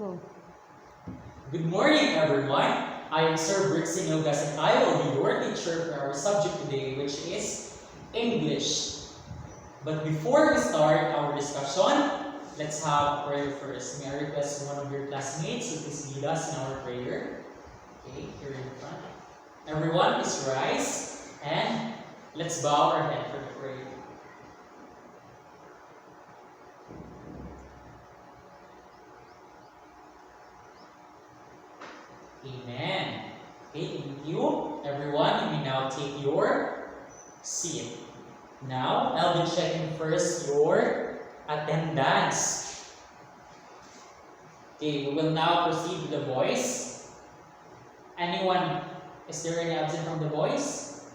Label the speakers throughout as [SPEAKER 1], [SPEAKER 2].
[SPEAKER 1] Go.
[SPEAKER 2] Good morning, everyone. I am Sir Bricks Sinogas and I will be your teacher for our subject today, which is English. But before we start our discussion, let's have prayer first. May I request one of your classmates to please lead us in our prayer? Okay, here in the front. Everyone, please rise and let's bow our head for the prayer. Amen. Okay, thank you. Everyone, you may now take your seat. Now, I'll be checking first your attendance. Okay, we will now proceed with the boys. Anyone, is there any absent from the boys?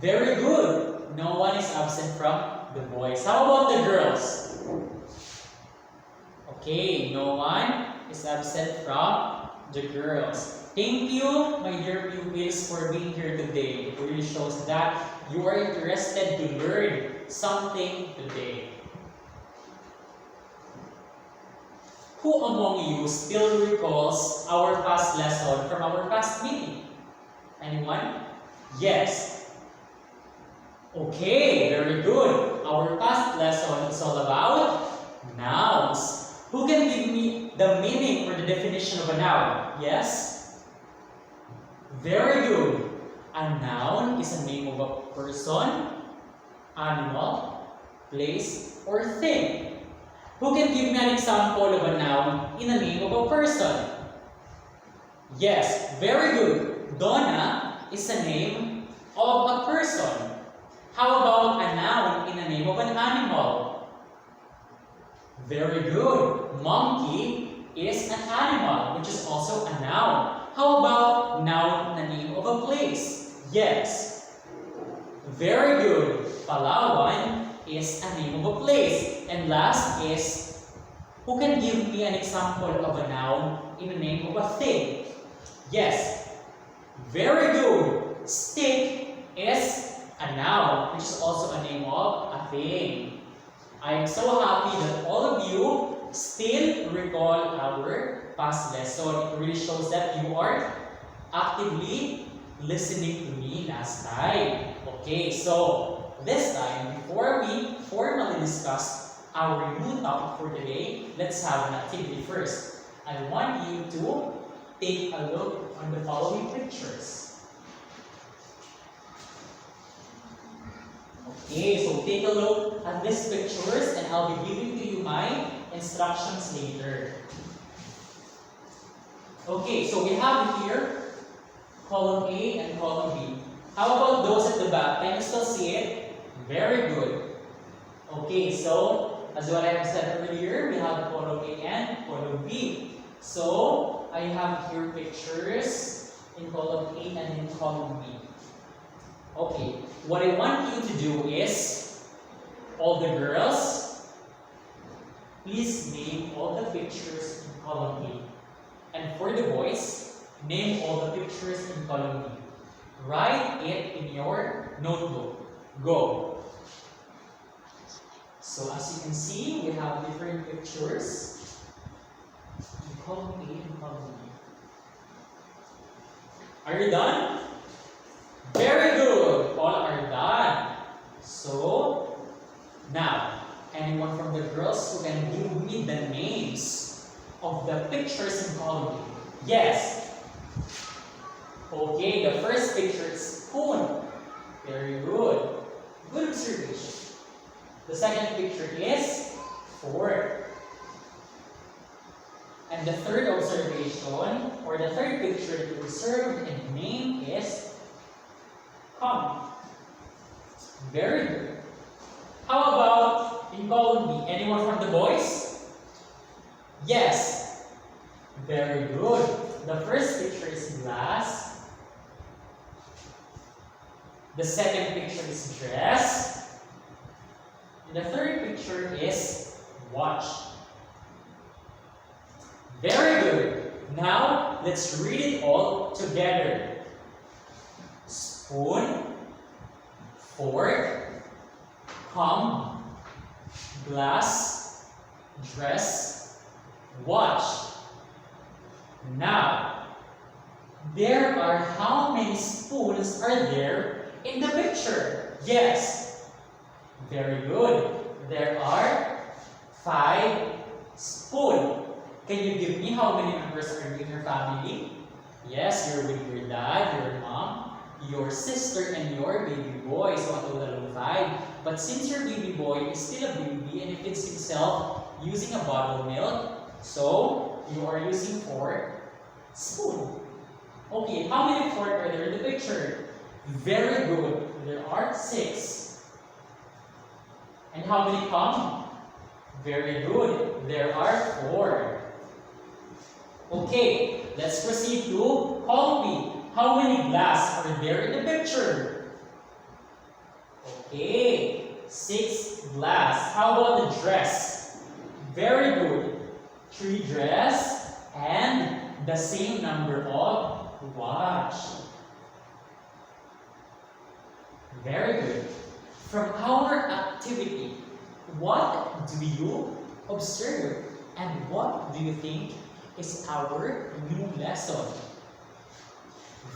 [SPEAKER 2] Very good. No one is absent from the boys. How about the girls? Okay, no one is absent from the girls. Thank you, my dear pupils, for being here today. It really shows that you are interested to learn something today. Who among you still recalls our past lesson from our past meeting? Anyone? Yes. Okay, very good. Our past lesson is all about nouns. Who can give me the meaning or the definition of a noun? Yes? Very good. A noun is a name of a person, animal, place, or thing. Who can give me an example of a noun in the name of a person? Yes, very good. Donna is a name of a person. How about a noun in the name of an animal? Very good. Monkey is an animal, which is also a noun. How about noun in the name of a place? Yes. Very good. Palawan is a name of a place. And last is, who can give me an example of a noun in the name of a thing? Yes. Very good. Stick is a noun, which is also a name of a thing. I am so happy that all of you still recall our past lesson. It really shows that you are actively listening to me last time. Okay, so this time, before we formally discuss our new topic for today, let's have an activity first. I want you to take a look on the following pictures. Okay, so take a look at these pictures and I'll be giving to you my instructions later. Okay, so we have here column A and column B. How about those at the back? Can you still see it? Very good. Okay, so as what I have said earlier, we have column A and column B. So I have here pictures in column A and in column B. Okay, what I want you to do is, all the girls, please name all the pictures in column A. And for the boys, name all the pictures in column B. Write it in your notebook. Go. So as you can see, we have different pictures in column A and column B. Are you done? Very good! All are done. So, now, anyone from the girls who can give me the names of the pictures in column A? Yes. Okay, the first picture is spoon. Very good. Good observation. The second picture is fork. And the third observation, or the third picture that you observed and named is come. Very good. How about in column B? Anyone from the boys? Yes. Very good. The first picture is glass. The second picture is dress. And the third picture is watch. Very good. Now, let's read it all together. Spoon, fork, comb, glass, dress, watch. Now, there are how many spoons are there in the picture? Yes. Very good. There are 5 spoons. Can you give me how many members are in your family? Yes, you're with your dad, your mom, your sister, and your baby boy. So a total of 5. But since your baby boy is still a baby and he feeds himself using a bottle milk, so you are using 4 spoons. Okay, how many forks are there in the picture? Very good. There are 6. And how many come? Very good. There are 4. Okay, let's proceed to call me. How many glass are there in the picture? Okay, 6 glass. How about the dress? Very good. 3 dress and the same number of watch. Very good. From our activity, what do you observe and what do you think is our new lesson?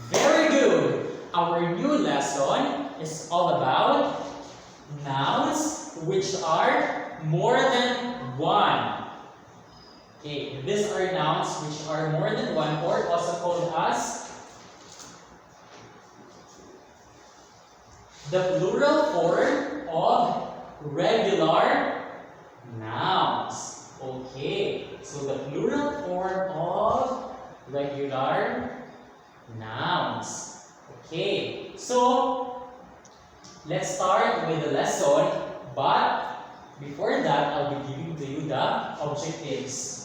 [SPEAKER 2] Very good. Our new lesson is all about nouns which are more than 1. Okay, these are nouns which are more than 1 or also called as the plural form of regular nouns. Okay, so the plural form of regular nouns. Okay, so let's start with the lesson, but before that, I'll be giving to you the objectives.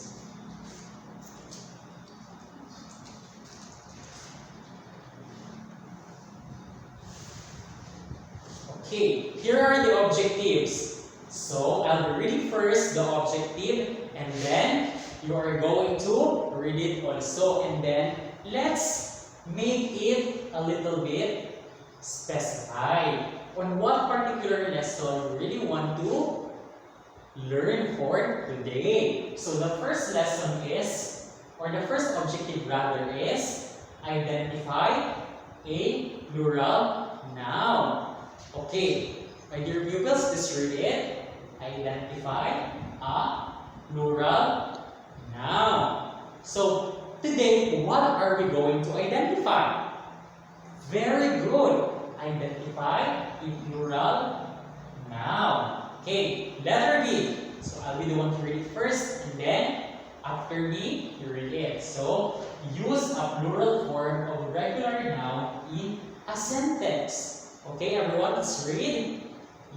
[SPEAKER 2] Okay, here are the objectives. So, I'll be reading first the objective and then you are going to read it also. And then, let's make it a little bit specified on what particular lesson we really want to learn for today. So, the first lesson is, or the first objective rather is, identify a plural noun. Okay, my dear pupils, please read it. Identify a plural noun. So, today, what are we going to identify? Very good. Identify a plural noun. Okay, letter B. So, I'll be the one to read it first, and then, after me, you read it. So, use a plural form of regular noun in a sentence. Okay, everyone, let's read.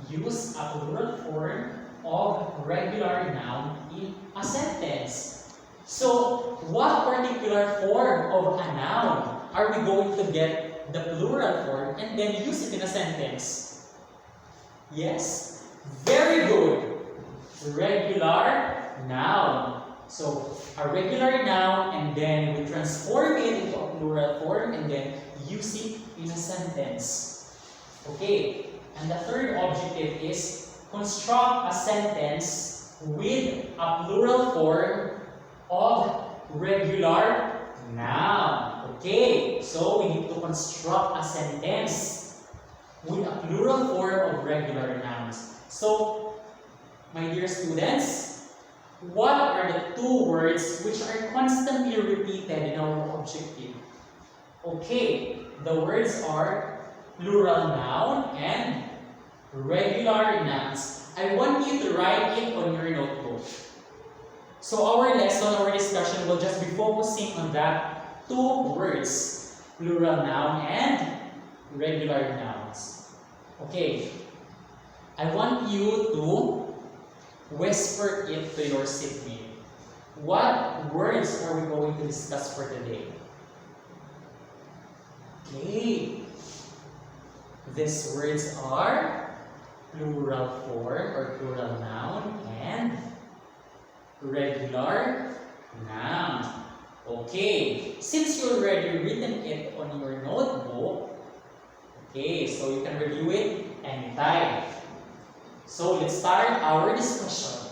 [SPEAKER 2] Use a plural form of regular noun in a sentence. So, what particular form of a noun are we going to get the plural form and then use it in a sentence? Yes? Very good. Regular noun. So, a regular noun and then we transform it into a plural form and then use it in a sentence. Okay, and the third objective is construct a sentence with a plural form of regular noun. Okay, so we need to construct a sentence with a plural form of regular nouns. So, my dear students, what are the 2 words which are constantly repeated in our objective? Okay, the words are plural noun and regular nouns. I want you to write it on your notebook. So our lesson, our discussion will just be focusing on that 2 words, plural noun and regular nouns. Okay, I want you to whisper it to your seatmate. What words are we going to discuss for today? Okay. These words are plural form or plural noun and regular noun. Okay, since you already written it on your notebook, okay, so you can review it anytime. So let's start our discussion.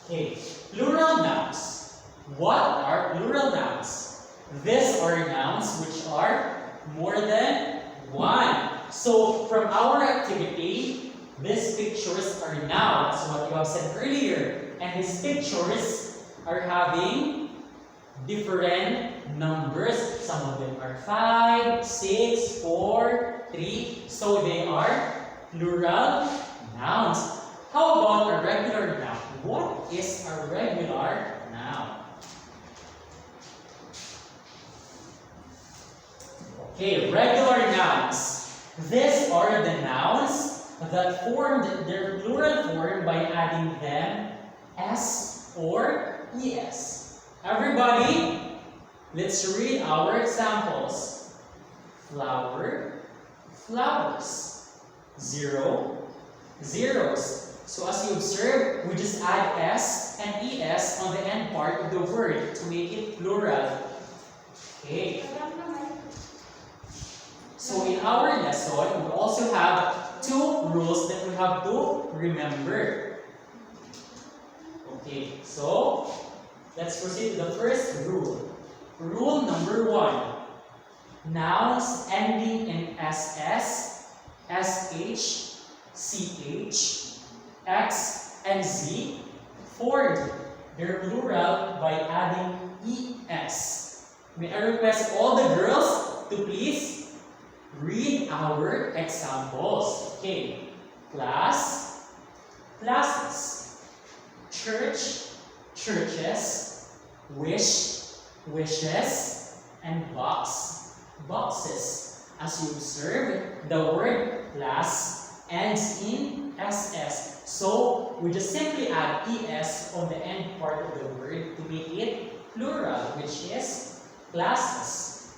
[SPEAKER 2] Okay, plural nouns. What are plural nouns? These are nouns which are more than one. So from our activity, these pictures are nouns, what you have said earlier. And these pictures are having different numbers. Some of them are 5, 6, 4, 3. So they are plural nouns. How about a regular noun? What is a regular noun? Okay, regular nouns. These are the nouns that formed their plural form by adding them s or es. Everybody, let's read our examples. Flower, flowers. Zero, zeros. So as you observe, we just add s and es on the end part of the word to make it plural. Okay. So in our lesson, we also have two rules that we have to remember. Okay, so let's proceed to the first rule. Rule number 1. Nouns ending in ss, sh, ch, x, and z formed their plural by adding es. May I request all the girls to please read our examples. Okay. Class, classes. Church, churches. Wish, wishes. And box, boxes. As you observe, the word class ends in ss. So we just simply add es on the end part of the word to make it plural, which is classes.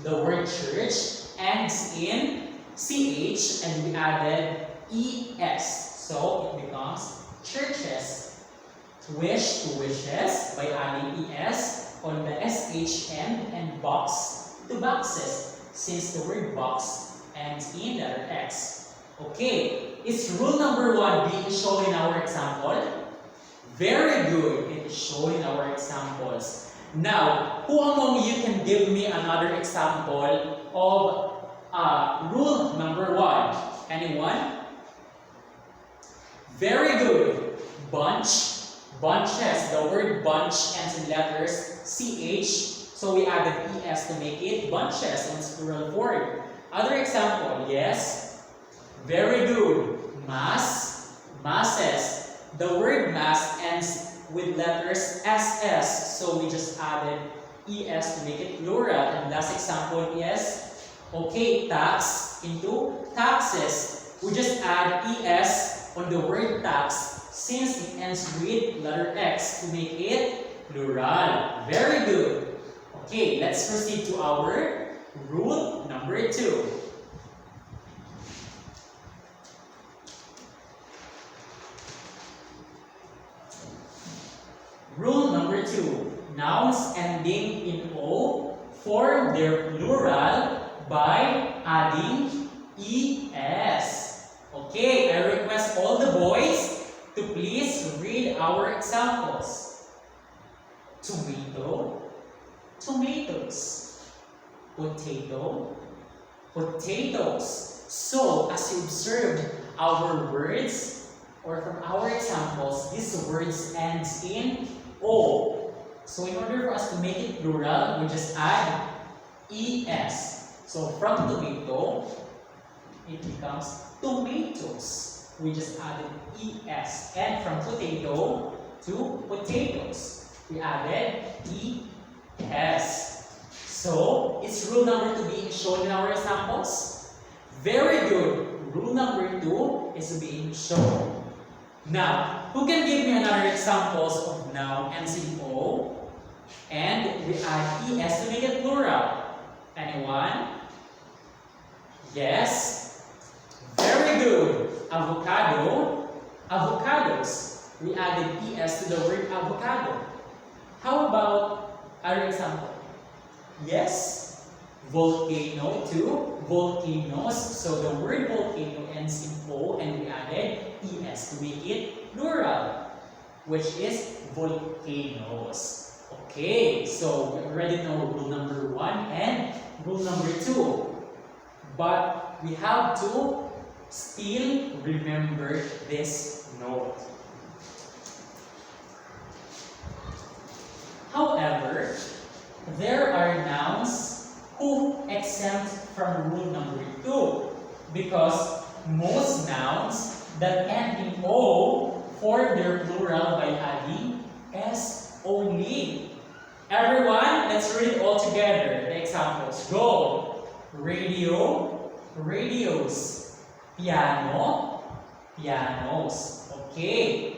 [SPEAKER 2] The word church ends in ch and we added es. So it becomes churches. Wish to wishes by adding es on the sh end, and box to boxes since the word box ends in letter x. Okay, is rule number 1 being shown in our example? Very good, it is shown in our examples. Now, who among you can give me another example of rule number 1? Anyone? Very good. Bunch, bunches. The word bunch ends in letters ch, so we added es to make it bunches in its plural form. Other example, yes? Very good. Mass, masses. The word mass ends with letters ss, so we just added es to make it plural. And last example is, okay, tax into taxes. We just add es on the word tax since it ends with letter x to make it plural. Very good. Okay, let's proceed to our rule number 2. Rule number 2. Nouns ending in o form their plural by adding es. Okay, I request all the boys to please read our examples. Tomato, tomatoes. Potato, potatoes. So, as you observed, our words, or from our examples, these words ends in o. So, in order for us to make it plural, we just add es. So, from tomato, it becomes tomatoes. We just added es. And from potato to potatoes, we added es. So, is rule number 2 being shown in our examples? Very good. Rule number 2 is being shown. Now, who can give me another examples of noun ends in o and we add es to make it plural? Anyone? Yes? Very good. Avocado, avocados. We added es to the word avocado. How about other example? Yes? Volcano to volcanoes. So the word volcano ends in o and we added es to make it plural. which is volcanoes. Okay, so we already know rule number 1 and rule number 2. But we have to still remember this note. However, there are nouns who exempt from rule number 2 because most nouns that end in O form their plural by adding S only. Everyone, let's read it all together. The examples. Go! Radio, radios. Piano, pianos. Okay.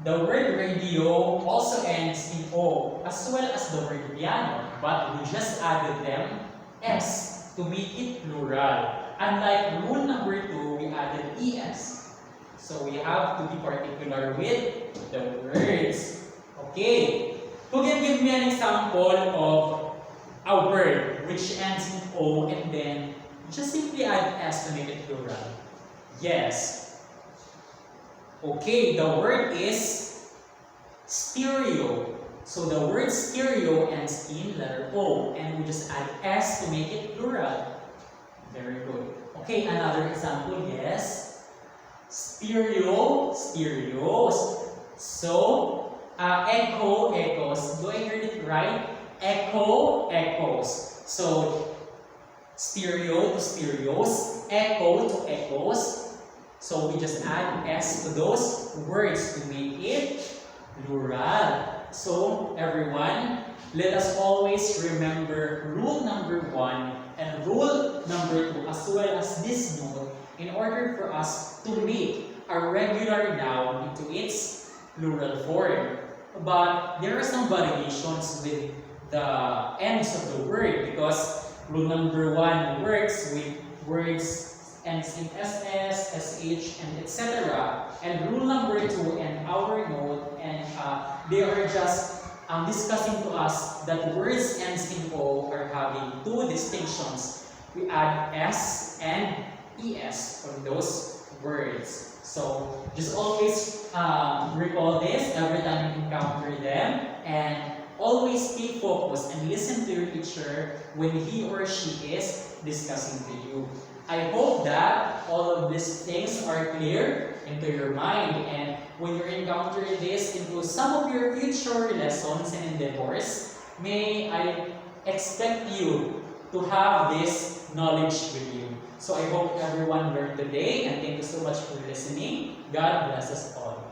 [SPEAKER 2] The word radio also ends in O, as well as the word piano, but we just added them S to make it plural. Unlike rule number 2, we added ES. So we have to be particular with the words. Okay. Who can give me an example of a word which ends in O and then just simply add S to make it plural? Yes. Okay, the word is stereo. So the word stereo ends in letter O and we just add S to make it plural. Very good. Okay, another example, yes. Stereo, stereos. So, echo, echoes. Do I hear it right? Echo, echoes. So, stereo to stereos, echo to echoes. So, we just add S to those words to make it plural. So, everyone, let us always remember rule number 1 and rule number 2 as well as this note in order for us to make a regular noun into its plural form. But there are some variations with the ends of the word because rule number 1 works with words ends in SS, SH, and etc. And rule number 2 and our note, and they are just discussing to us that words ends in O are having 2 distinctions. We add S and ES on those words. So just always recall this every time you encounter them, and always stay focused and listen to your teacher when he or she is discussing to you. I hope that all of these things are clear into your mind, and when you encounter this into some of your future lessons and endeavors, may I expect you to have this knowledge with you. So I hope everyone learned today, and thank you so much for listening. God bless us all.